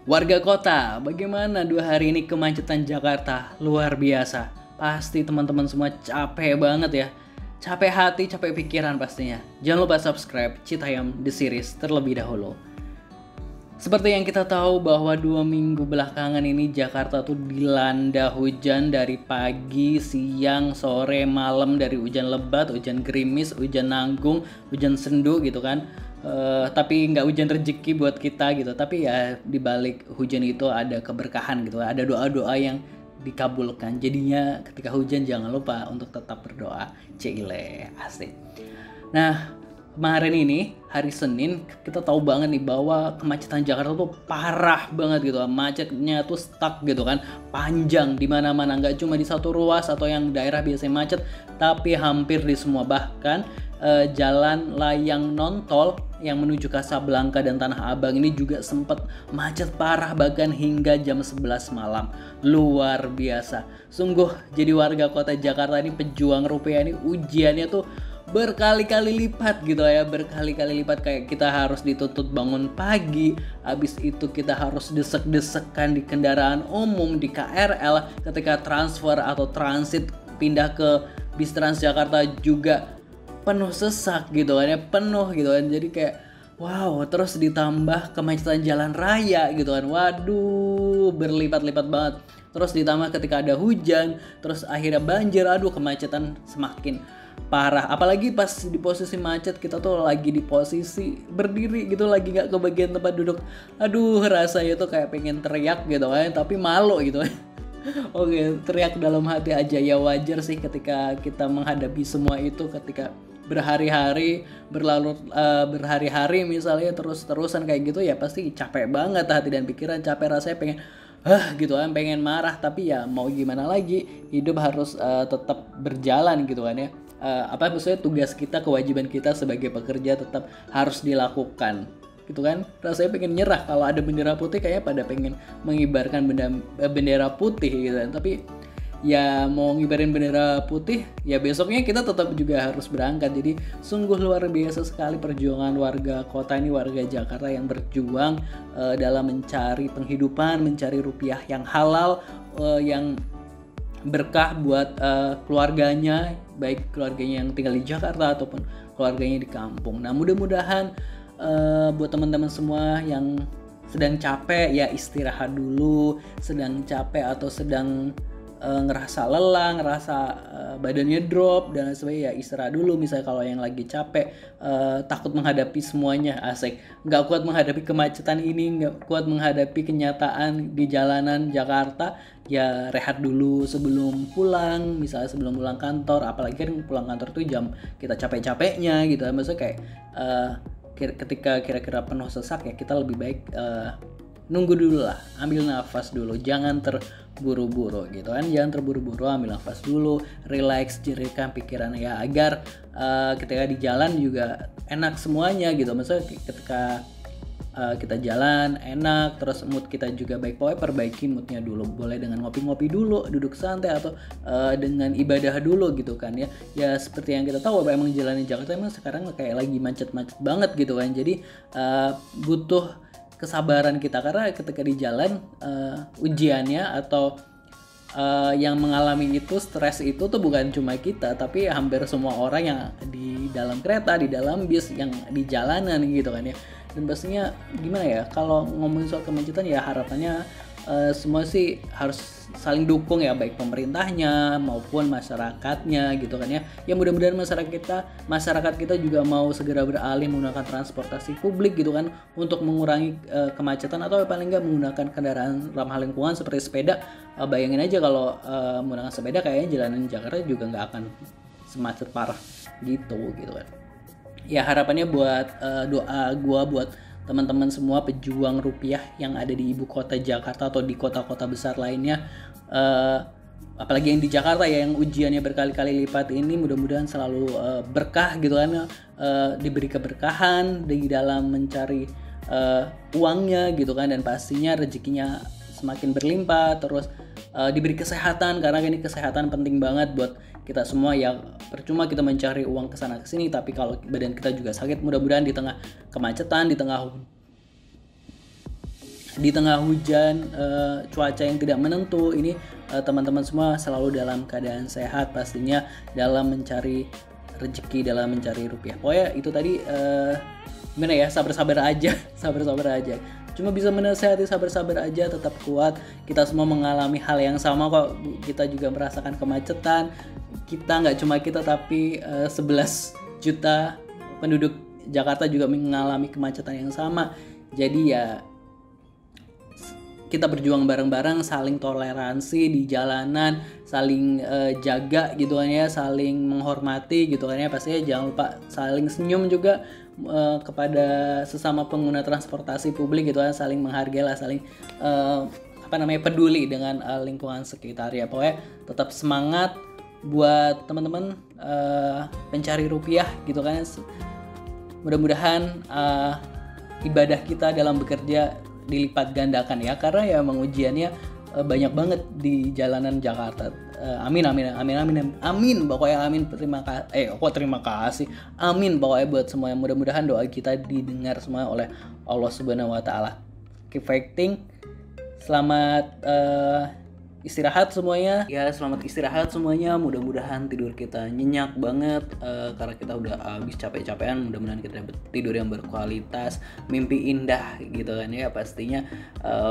Warga kota, bagaimana 2 hari ini kemacetan Jakarta? Luar biasa. Pasti teman-teman semua capek banget ya. Capek hati, capek pikiran pastinya. Jangan lupa subscribe Citayam The Series terlebih dahulu. Seperti yang kita tahu bahwa 2 minggu belakangan ini Jakarta tuh dilanda hujan dari pagi, siang, sore, malam, dari hujan lebat, hujan gerimis, hujan nanggung, hujan sendu gitu kan. Tapi nggak hujan rezeki buat kita gitu. Tapi ya di balik hujan itu ada keberkahan gitu, ada doa-doa yang dikabulkan. Jadinya ketika hujan jangan lupa untuk tetap berdoa. Cile, asik. Nah, kemarin ini hari Senin kita tahu banget nih bahwa kemacetan Jakarta tuh parah banget gitu. Macetnya tuh stuck gitu kan, panjang di mana-mana, nggak cuma di satu ruas atau yang daerah biasanya macet, tapi hampir di semua. Bahkan jalan layang non-tol yang menuju Kasablanka dan Tanah Abang ini juga sempat macet parah bahkan hingga jam 11 malam. Luar biasa. Sungguh jadi warga kota Jakarta ini, pejuang rupiah ini, ujiannya tuh berkali-kali lipat gitu ya, berkali-kali lipat. Kayak kita harus dituntut bangun pagi, habis itu kita harus desek-desekan di kendaraan umum, di KRL, ketika transfer atau transit pindah ke bis Transjakarta juga penuh sesak gitu kan ya, penuh gitu kan. Jadi kayak wow, terus ditambah kemacetan jalan raya gitu kan, waduh berlipat-lipat banget. Terus ditambah ketika ada hujan, terus akhirnya banjir, aduh kemacetan semakin parah. Apalagi pas di posisi macet kita tuh lagi di posisi berdiri gitu, lagi gak ke bagian tempat duduk. Aduh rasanya tuh kayak pengen teriak gitu kan, tapi malu gitu kan. Oke, teriak dalam hati aja. Ya wajar sih ketika kita menghadapi semua itu, ketika berhari-hari berhari-hari misalnya terus-terusan kayak gitu, ya pasti capek banget hati dan pikiran, capek rasanya pengen gitu kan, pengen marah. Tapi ya mau gimana lagi, hidup harus tetap berjalan gitu kan ya. Apa maksudnya, tugas kita, kewajiban kita sebagai pekerja tetap harus dilakukan gitu kan. Rasanya pengen nyerah kalau ada bendera putih, kayaknya pada pengen mengibarkan bendera putih gitu kan. Tapi ya mau ngibarin bendera putih, ya besoknya kita tetap juga harus berangkat. Jadi sungguh luar biasa sekali perjuangan warga kota ini, warga Jakarta yang berjuang dalam mencari penghidupan, mencari rupiah yang halal, yang berkah buat keluarganya, baik keluarganya yang tinggal di Jakarta ataupun keluarganya di kampung. Nah, mudah-mudahan buat teman-teman semua yang sedang capek ya istirahat dulu, sedang capek atau sedang ngerasa lelah, ngerasa badannya drop dan sebagainya, ya istirahat dulu. Misalnya kalau yang lagi capek, takut menghadapi semuanya, asik, nggak kuat menghadapi kemacetan ini, nggak kuat menghadapi kenyataan di jalanan Jakarta, ya rehat dulu sebelum pulang. Misalnya sebelum pulang kantor, apalagi kan pulang kantor tuh jam kita capek-capeknya gitu. Maksudnya kayak ketika kira-kira penuh sesak, ya kita lebih baik nunggu dulu lah, ambil nafas dulu, jangan terburu-buru gitu kan, jangan terburu-buru, ambil nafas dulu, relax, jerihkan pikiran ya, agar ketika di jalan juga enak semuanya gitu. Maksudnya ketika kita jalan enak, terus mood kita juga baik. Pokoknya perbaiki moodnya dulu, boleh dengan ngopi-ngopi dulu, duduk santai, atau dengan ibadah dulu gitu kan ya. Ya seperti yang kita tahu bahwa emang jalan di Jakarta emang sekarang kayak lagi macet-macet banget gitu kan. Jadi butuh kesabaran kita, karena ketika di jalan ujiannya atau yang mengalami itu, stres itu tuh bukan cuma kita, tapi hampir semua orang yang di dalam kereta, di dalam bis, yang di jalanan gitu kan ya. Dan pastinya gimana ya, kalau ngomongin soal kemacetan ya harapannya semua sih harus saling dukung ya, baik pemerintahnya maupun masyarakatnya gitu kan ya. Ya mudah-mudahan masyarakat kita juga mau segera beralih menggunakan transportasi publik gitu kan, untuk mengurangi kemacetan, atau paling nggak menggunakan kendaraan ramah lingkungan seperti sepeda. Bayangin aja kalau menggunakan sepeda, kayaknya jalanan Jakarta juga nggak akan semacet parah gitu kan. Ya harapannya buat doa gua buat teman-teman semua pejuang rupiah yang ada di ibu kota Jakarta atau di kota-kota besar lainnya, apalagi yang di Jakarta ya, yang ujiannya berkali-kali lipat ini, mudah-mudahan selalu berkah gitu kan, diberi keberkahan di dalam mencari uangnya gitu kan, dan pastinya rezekinya semakin berlimpah. Terus diberi kesehatan, karena ini kesehatan penting banget buat kita semua ya. Percuma kita mencari uang kesana kesini, tapi kalau badan kita juga sakit, mudah-mudahan di tengah kemacetan, di tengah di tengah hujan, cuaca yang tidak menentu ini, teman-teman semua selalu dalam keadaan sehat pastinya, dalam mencari rezeki, dalam mencari rupiah. Pokoknya itu tadi, gimana ya, sabar-sabar aja sabar-sabar aja, cuma bisa menasehati sabar-sabar aja, tetap kuat. Kita semua mengalami hal yang sama kok, kita juga merasakan kemacetan. Kita nggak cuma kita, tapi 11 juta penduduk Jakarta juga mengalami kemacetan yang sama. Jadi ya kita berjuang bareng-bareng, saling toleransi di jalanan, saling jaga gitu kan ya, saling menghormati gitu kan ya. Pastinya jangan lupa saling senyum juga kepada sesama pengguna transportasi publik gitu kan, saling menghargai lah, saling peduli dengan lingkungan sekitar ya. Pokoknya tetap semangat buat teman-teman pencari rupiah gitu kan. Mudah-mudahan ibadah kita dalam bekerja dilipat gandakan ya, karena ya emang ujiannya banyak banget di jalanan Jakarta. Amin pokoknya amin. Terima kasih amin pokoknya buat semuanya. Mudah-mudahan doa kita didengar semua oleh Allah Subhanahu wa taala. Keep fighting. Selamat istirahat semuanya ya, selamat istirahat semuanya. Mudah-mudahan tidur kita nyenyak banget, karena kita udah habis capek-capekan. Mudah-mudahan kita dapat tidur yang berkualitas, mimpi indah gitu kan ya pastinya,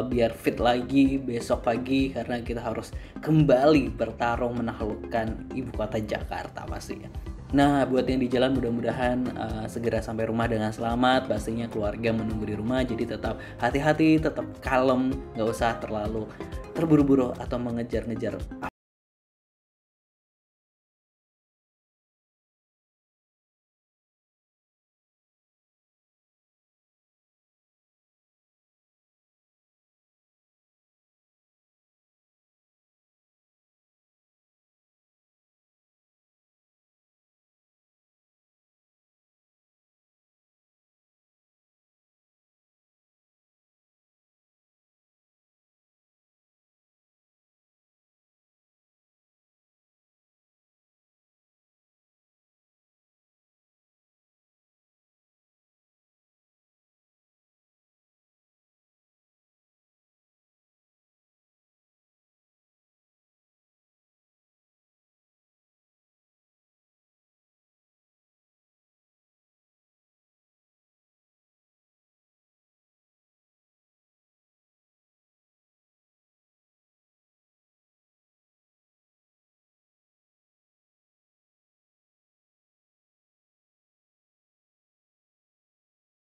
biar fit lagi besok pagi, karena kita harus kembali bertarung menaklukkan ibu kota Jakarta pastinya. Nah, buat yang di jalan mudah-mudahan segera sampai rumah dengan selamat. Pastinya keluarga menunggu di rumah, jadi tetap hati-hati, tetap kalem, nggak usah terlalu terburu-buru atau mengejar-ngejar